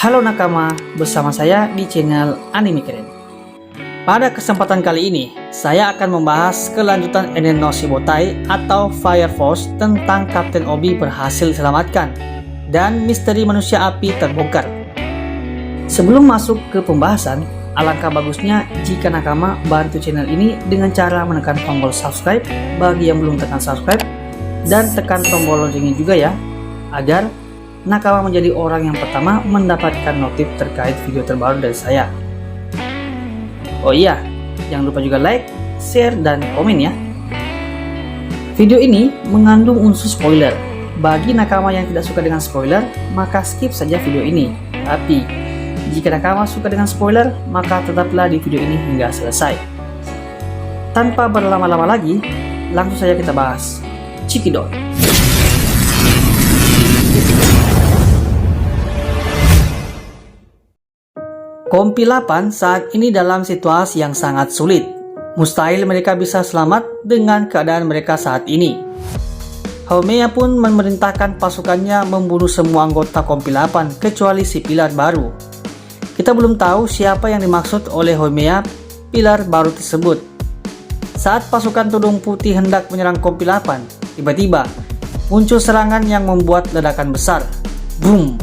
Halo nakama, bersama saya di channel Anime Keren. Pada kesempatan kali ini, saya akan membahas kelanjutan Enen no Shibotai atau Fire Force tentang Kapten Obi berhasil diselamatkan dan misteri manusia api terbongkar. Sebelum masuk ke pembahasan, alangkah bagusnya jika nakama bantu channel ini dengan cara menekan tombol subscribe bagi yang belum tekan subscribe dan tekan tombol loncengnya juga ya, agar nakama menjadi orang yang pertama mendapatkan notif terkait video terbaru dari saya. Oh iya, jangan lupa juga like, share, dan komen ya. Video ini mengandung unsur spoiler. Bagi nakama yang tidak suka dengan spoiler, maka skip saja video ini. Tapi, jika nakama suka dengan spoiler, maka tetaplah di video ini hingga selesai. Tanpa berlama-lama lagi, langsung saja kita bahas. Cekidot. Kompi 8 saat ini dalam situasi yang sangat sulit. Mustahil mereka bisa selamat dengan keadaan mereka saat ini. Haumea pun memerintahkan pasukannya membunuh semua anggota Kompi 8 kecuali si pilar baru. Kita belum tahu siapa yang dimaksud oleh Haumea pilar baru tersebut. Saat pasukan Tudung Putih hendak menyerang Kompi 8, tiba-tiba muncul serangan yang membuat ledakan besar. Boom!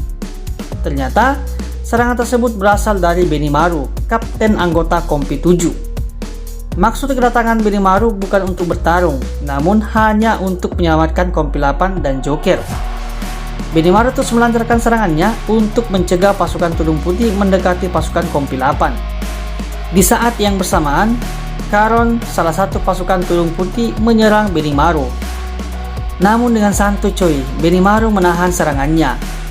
Ternyata serangan tersebut berasal dari Benimaru, kapten anggota Kompi 7. Maksud kedatangan Benimaru bukan untuk bertarung, namun hanya untuk menyelamatkan Kompi 8 dan Joker. Benimaru terus melancarkan serangannya untuk mencegah pasukan Tudung Putih mendekati pasukan Kompi 8. Di saat yang bersamaan, Karon, salah satu pasukan Tudung Putih, menyerang Benimaru. Namun dengan santuy coy, Benimaru menahan serangannya.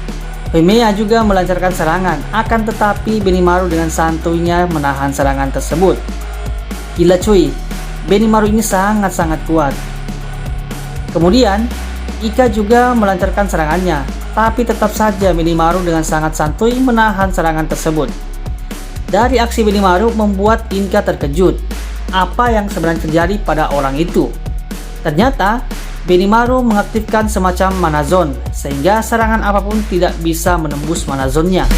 Haumea juga melancarkan serangan, akan tetapi Benimaru dengan santuynya menahan serangan tersebut. Gila cuy, Benimaru ini sangat-sangat kuat. Kemudian, Ika juga melancarkan serangannya, tapi tetap saja Benimaru dengan sangat santuy menahan serangan tersebut. Dari aksi Benimaru membuat Inka terkejut. Apa yang sebenarnya terjadi pada orang itu? Ternyata, Benimaru mengaktifkan semacam mana zone, sehingga serangan apapun tidak bisa menembus mana zone-nya.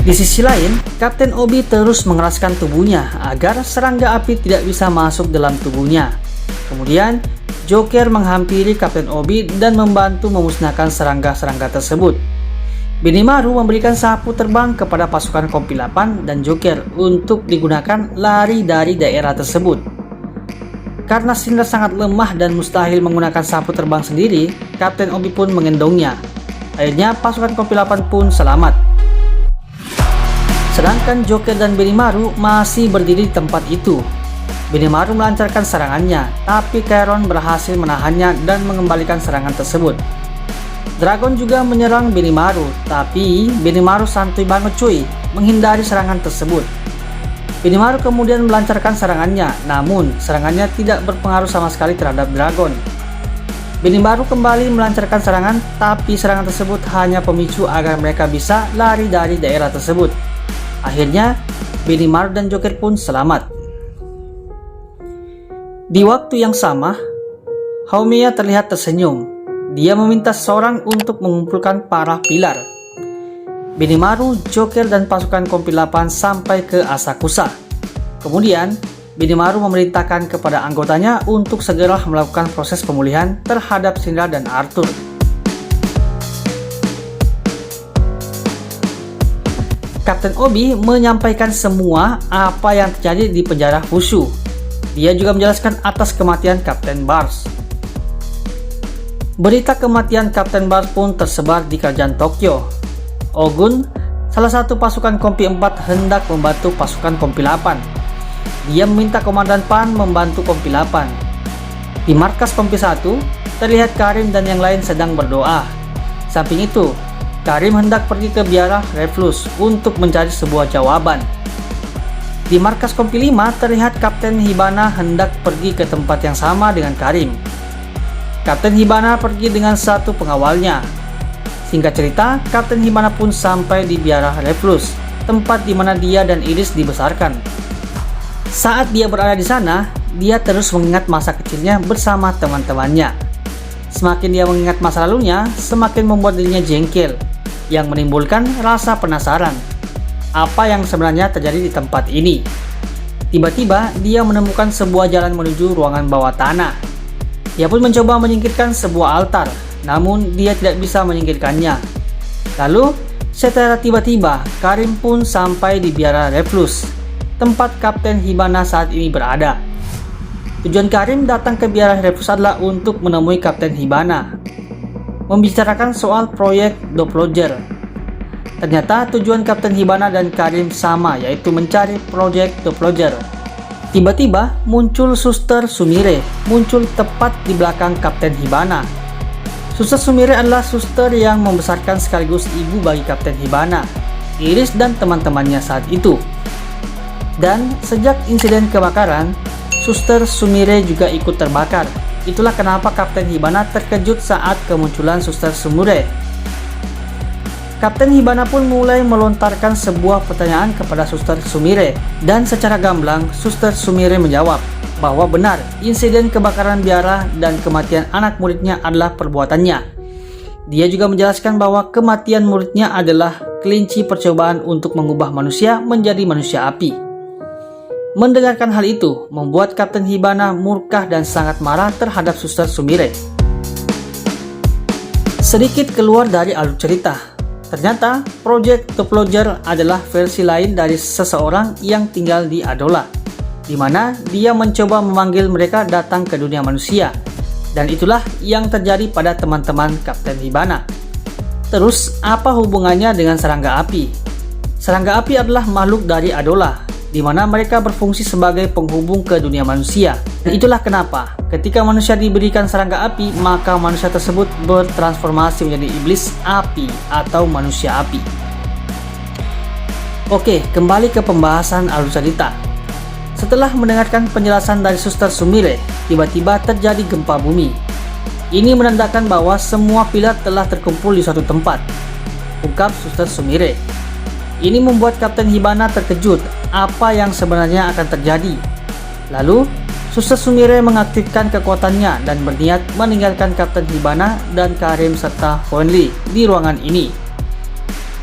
Di sisi lain, Kapten Obi terus mengeraskan tubuhnya agar serangga api tidak bisa masuk dalam tubuhnya. Kemudian, Joker menghampiri Kapten Obi dan membantu memusnahkan serangga-serangga tersebut. Benimaru memberikan sapu terbang kepada pasukan Kompi 8 dan Joker untuk digunakan lari dari daerah tersebut. Karena Cinder sangat lemah dan mustahil menggunakan sapu terbang sendiri, Kapten Obi pun mengendongnya. Akhirnya pasukan Kompi 8 pun selamat. Sedangkan Joker dan Benimaru masih berdiri di tempat itu. Benimaru melancarkan serangannya, tapi Karon berhasil menahannya dan mengembalikan serangan tersebut. Dragon juga menyerang Benimaru, tapi Benimaru santuy banget cuy, menghindari serangan tersebut. Benimaru kemudian melancarkan serangannya, namun serangannya tidak berpengaruh sama sekali terhadap Dragon. Benimaru kembali melancarkan serangan, tapi serangan tersebut hanya pemicu agar mereka bisa lari dari daerah tersebut. Akhirnya, Benimaru dan Joker pun selamat. Di waktu yang sama, Haumea terlihat tersenyum. Dia meminta seseorang untuk mengumpulkan para pilar. Benimaru, Joker, dan pasukan Kompi 8 sampai ke Asakusa. Kemudian, Benimaru memerintahkan kepada anggotanya untuk segera melakukan proses pemulihan terhadap Sindra dan Arthur. Kapten Obi menyampaikan semua apa yang terjadi di penjara Fushu. Dia juga menjelaskan atas kematian Kapten Bars. Berita kematian Kapten Bars pun tersebar di kerajaan Tokyo. Ogun, salah satu pasukan Kompi 4, hendak membantu pasukan Kompi 8. Dia meminta Komandan Pan membantu Kompi 8. Di markas Kompi 1, terlihat Karim dan yang lain sedang berdoa. Samping itu, Karim hendak pergi ke biara Reflux untuk mencari sebuah jawaban. Di markas Kompi 5, terlihat Kapten Hibana hendak pergi ke tempat yang sama dengan Karim. Kapten Hibana pergi dengan satu pengawalnya. Singkat cerita, Kapten Hibana pun sampai di biara Reflux, tempat di mana dia dan Iris dibesarkan. Saat dia berada di sana, dia terus mengingat masa kecilnya bersama teman-temannya. Semakin dia mengingat masa lalunya, semakin membuat dirinya jengkel. yang menimbulkan rasa penasaran. Apa yang sebenarnya terjadi di tempat ini? Tiba-tiba dia menemukan sebuah jalan menuju ruangan bawah tanah. Dia pun mencoba menyingkirkan sebuah altar, namun dia tidak bisa menyingkirkannya. Lalu, secara tiba-tiba, Karim pun sampai di biara Reflux, tempat Kapten Hibana saat ini berada. Tujuan Karim datang ke biara Reflux adalah untuk menemui Kapten Hibana, membicarakan soal proyek Doppler. Ternyata tujuan Kapten Hibana dan Karim sama, yaitu mencari proyek Doppler. Tiba-tiba muncul Suster Sumire, muncul tepat di belakang Kapten Hibana. Suster Sumire adalah suster yang membesarkan sekaligus ibu bagi Kapten Hibana, Iris dan teman-temannya saat itu. Dan sejak insiden kebakaran, Suster Sumire juga ikut terbakar. Itulah kenapa Kapten Hibana terkejut saat kemunculan Suster Sumire. Kapten Hibana pun mulai melontarkan sebuah pertanyaan kepada Suster Sumire, dan secara gamblang Suster Sumire menjawab bahwa benar insiden kebakaran biara dan kematian anak muridnya adalah perbuatannya. Dia juga menjelaskan bahwa kematian muridnya adalah kelinci percobaan untuk mengubah manusia menjadi manusia api. Mendengarkan hal itu membuat Kapten Hibana murka dan sangat marah terhadap Suster Sumire. Sedikit keluar dari alur cerita. Ternyata, Project Doppler adalah versi lain dari seseorang yang tinggal di Adola, di mana dia mencoba memanggil mereka datang ke dunia manusia. Dan itulah yang terjadi pada teman-teman Kapten Hibana. Terus, apa hubungannya dengan serangga api? Serangga api adalah makhluk dari Adola, di mana mereka berfungsi sebagai penghubung ke dunia manusia. Dan itulah kenapa ketika manusia diberikan serangga api, maka manusia tersebut bertransformasi menjadi iblis api atau manusia api. Oke, kembali ke pembahasan alur cerita. Setelah mendengarkan penjelasan dari Suster Sumire, tiba-tiba terjadi gempa bumi. Ini menandakan bahwa semua pilar telah terkumpul di suatu tempat, ungkap Suster Sumire. Ini membuat Kapten Hibana terkejut apa yang sebenarnya akan terjadi. Lalu, Suster Sumire mengaktifkan kekuatannya dan berniat meninggalkan Kapten Hibana dan Karim serta Foenli di ruangan ini.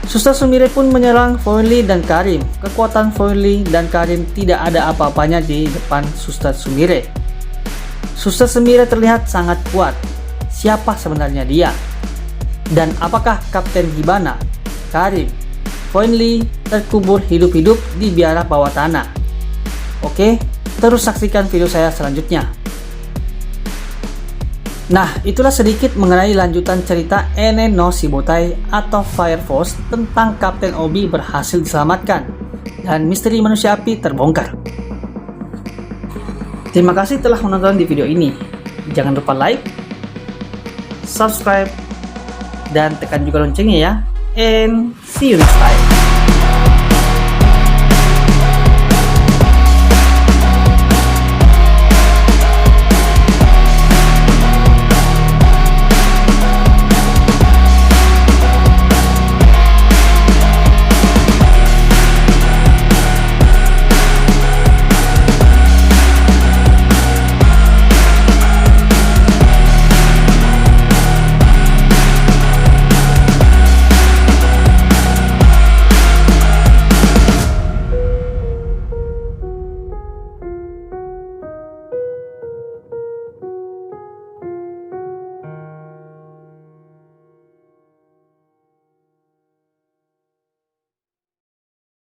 Suster Sumire pun menyerang Foenli dan Karim. Kekuatan Foenli dan Karim tidak ada apa-apanya di depan Suster Sumire. Suster Sumire terlihat sangat kuat. Siapa sebenarnya dia? Dan apakah Kapten Hibana, Karim, Foenli terkubur hidup-hidup di biara bawah tanah? Oke, terus saksikan video saya selanjutnya. Nah, itulah sedikit mengenai lanjutan cerita Enen no Shibotai atau Fire Force tentang Kapten Obi berhasil diselamatkan dan misteri manusia api terbongkar. Terima kasih telah menonton di video ini. Jangan lupa like, subscribe, dan tekan juga loncengnya ya. And see you next time.